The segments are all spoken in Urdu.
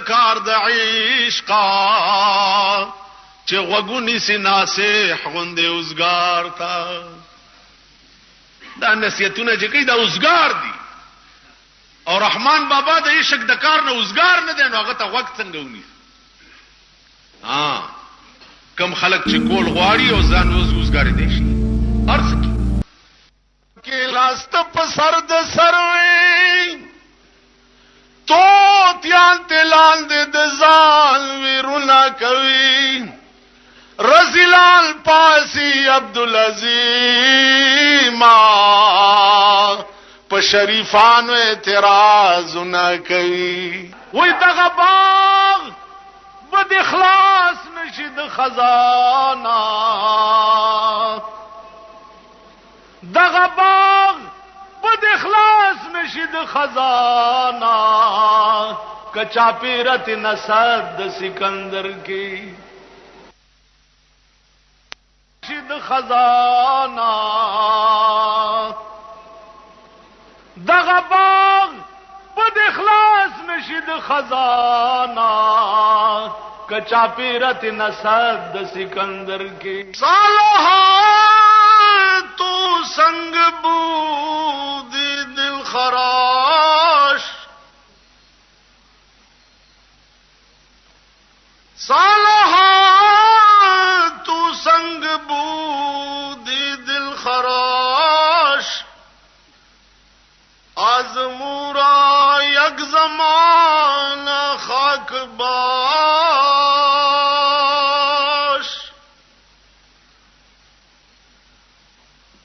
کار د عشقا چې غوږونی سي ناصح غوندې اوزګار تا دا نصیحتونه چې کوي دا اوزګار دي او رحمان بابا د عشق د کار نه اوزګار نه دی نو هغه ته وخت څنګه ونی کم خلق چې کول غواړي او ځان اوزګار دي شي ارس کې لاست په سر د سروي تو تیان تلان د ځان ویرونا کوي رزلال پاسی عبدالعظیم په شریفانو اعتراض نه کوي وای دغه باغ بد اخلاص نشي د خزانه دغه باغ بد اخلاص نشي د خزانه کچا پیرت نصد د سکندر کی شد خزانہ دغه باغ بد اخلاص نشد خزانہ کچا پیرت نصد د سکندر کی صالحہ تو سنگ بود دل خراش صالحہ تو سنگ بود دل خراش آزمورا یک زمان خاک باش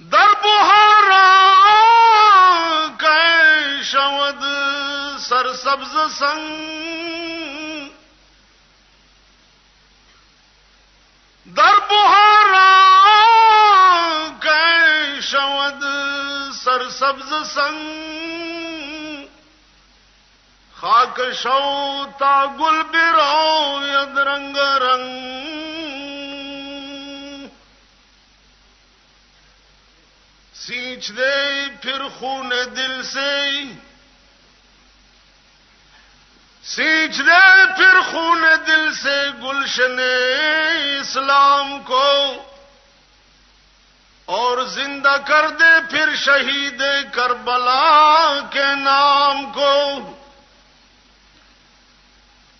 در بہارا کہ شود سرسبز سنگ در بہارا کہ شود سرسبز سنگ خاک شو تا گل برو ید رنگ رنگ سینچ دے پھر خون دل سے سینچ دے پھر خون دل سے گلشن اسلام کو اور زندہ کر دے پھر شہید کربلا کے نام کو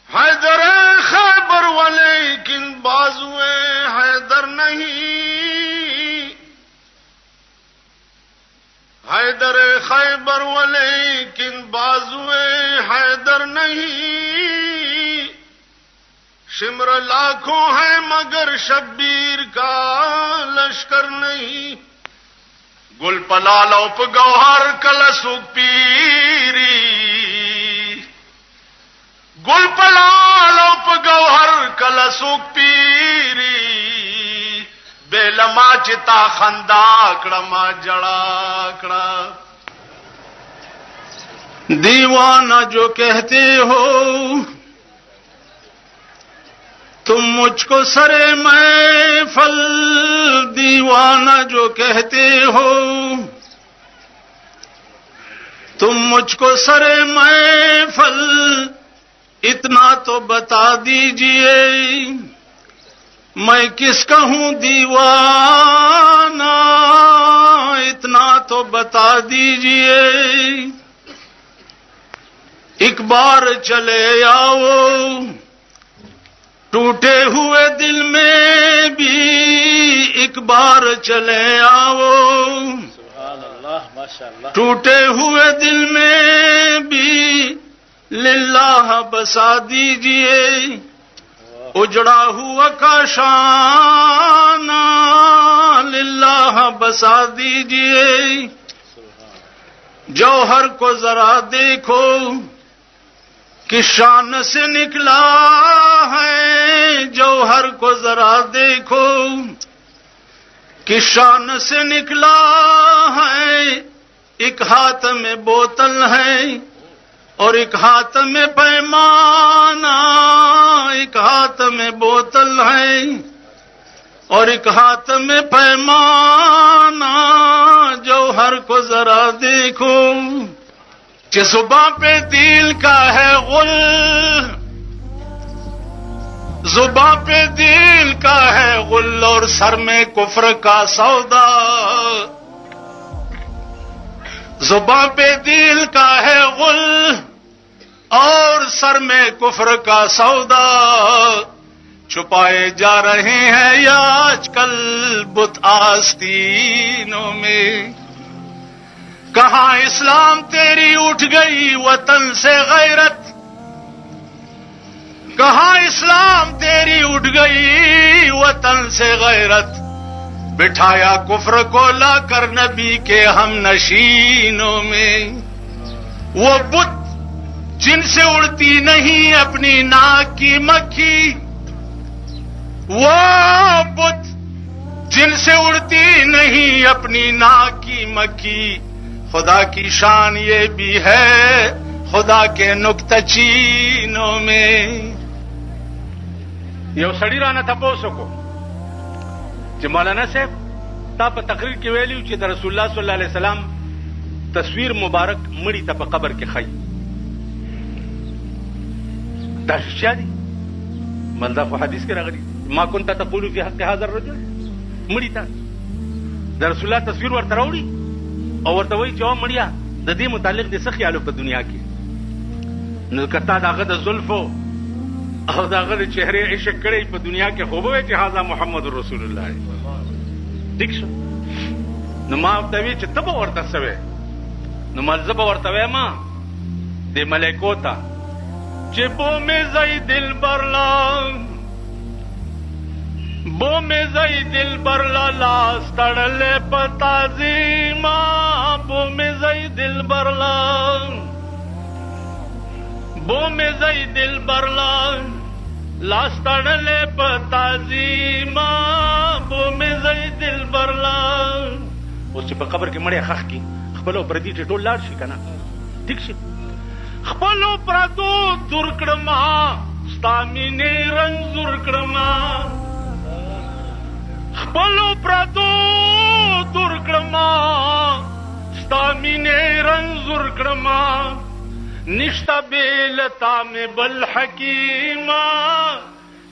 حیدر خیبر ولیکن بازوئے حیدر نہیں حیدر خیبر ولیکن بازوئے حیدر نہیں شمر لاکھوں ہیں مگر شبیر کا لشکر نہیں گل پلالو پہ گوہر کلسوک پیری گل پلالو پہ گوہر کلسوک پیری بے لما چتا خنداکڑا ما جڑاکڑا دیوانہ جو کہتے ہو تم مجھ کو سرے محفل دیوانہ جو کہتے ہو تم مجھ کو سرے محفل اتنا تو بتا دیجئے میں کس کا ہوں دیوانہ اتنا تو بتا دیجئے ایک بار چلے آؤ ٹوٹے ہوئے دل میں بھی ایک بار چلے آؤ سبحان اللہ ماشاءاللہ ٹوٹے ہوئے دل میں بھی للہ بسا دیجئے اجڑا ہوا کاشانہ للہ بسا دیجئے جوہر کو ذرا دیکھو کس شان سے نکلا ہے جوہر کو ذرا دیکھو کس شان سے نکلا ہے ایک ہاتھ میں بوتل ہے اور ایک ہاتھ میں پیمانہ ایک ہاتھ میں بوتل ہے اور ایک ہاتھ میں پیمانہ جوہر کو ذرا دیکھو کہ صبح پہ دل کا ہے غل زباں پہ دل کا ہے غل اور سر میں کفر کا سودا. زباں پہ دل کا ہے غل اور سر میں کفر کا سودا. چھپائے جا رہے ہیں یا آج کل بت آستینوں میں. کہاں اسلام تیری اٹھ گئی وطن سے غیرت. کہاں اسلام تیری اٹھ گئی وطن سے غیرت. بٹھایا کفر کو لا کر نبی کے ہم نشینوں میں. وہ بت جن سے اڑتی نہیں اپنی ناک کی مکھی. وہ بت جن سے اڑتی نہیں اپنی ناک کی مکھی. خدا کی شان یہ بھی ہے خدا کے نکتہ چینوں میں. یو سړی رانه تپوس وکړو چې مولانا صاحب تا په تقریر کې ویلي چې د رسول الله صلی الله علیه وسلم تصویر مبارک مړي ته په قبر کې ښایي. دا رښتیا دي؟ مل دا خو حدیث کې راغلي ما كنت تقول في حق هذا الرجل. مړي ته د رسول الله تصویر ورته راوړي او ورته وایي چې مړیا د دې متعلق دې څه خیال په دنیا کې. نو کتا داغه د زلفو او داغه د چهره عشق کړی په دنیا کې خو به چې هاذا محمد رسول الله. ٹھیک شو. نو ما ورته وی چې ته به ورته سوې. نو ملزه به ورته وې ما د ملائکو ته چې بو مې زئی دل برلا بو میں زئی دل برلا لاس تڑلے پتازیما. بو میں زئی دل برلا بو میں زئی دل برلا لاس تڑلے پتازیما. بو میں زئی دل برلا. اوس چې په قبر کې مړی خخ کی خپلو پردي ټول لاړ شي کنه. ٹھیک شي. خپلو پردو دور کړما ستا مینې رنګ زور کړما. خپلو پردو دور کړما ستا مینې رنګ زور کړما. نشتا بیلتا میں بل حکیما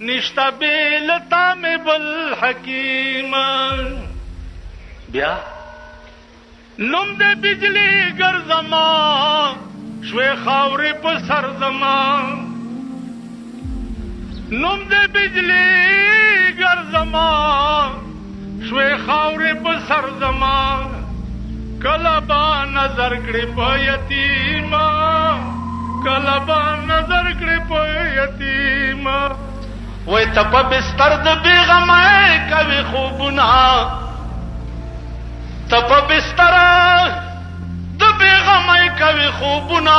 نشتا بیلتا میں بل حکیما. بیا نوم دې بجلی ګرځما شوې خاورې په سر زما. نوم دې بجلی ګرځما شوې خاورې په سر زما. کله با نظر کړې په یتیما کله با نظر کړې په یتیما. وای ته په بستر د بېغمۍ کوې خوبونه ته په بستر د بېغمۍ کوې خوبونه.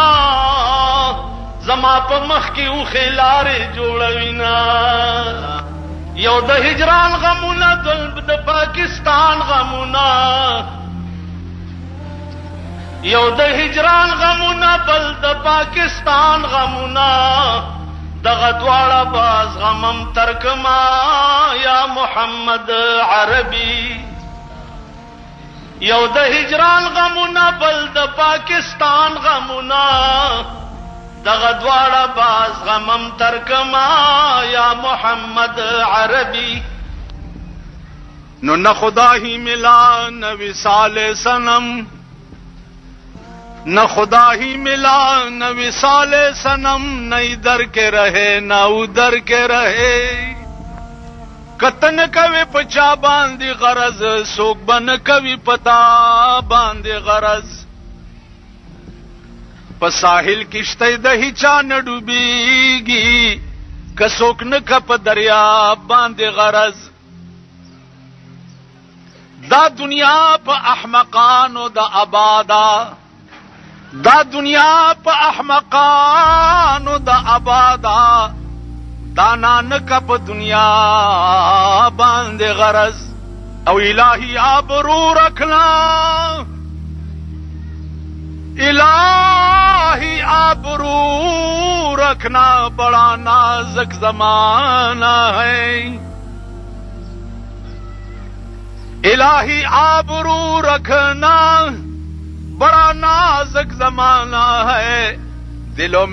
زما په مخ کې اوښې لارې جوړوینه. یو د هجران غمونه د پاکستان غمونه. یو د هجران غمونه بل د پاکستان غمونه. دغه دواړه باز غمم ترکما یا محمد عربي. یو د هجران غمونه بل د پاکستان غمونه. دغه دواړه باز غمم ترکما یا محمد عربی. نو نہ خدا ہی ملا نہ وصال صنم نہ خدا ہی ملا نہ وصال صنم. نہ ادھر کے رہے نہ ادھر کے رہے. کتن کوي پچا باندې غرض سوک بن کوي پتا باندې غرض. په ساحل کشته د هیچا نه ډوبېږي کڅوک نه کپ دریاب باندې غرض. دا دنیا په احمقانو د آبادا دا دنیا په احمقانو د آبادا. دانا نه کپ دنیا باندې غرض. او الہی آبرو رکھنا الہی آبرو رکھنا بڑا نازک زمانہ ہے. الہی آبرو رکھنا بڑا نازک زمانہ ہے. دلوں میں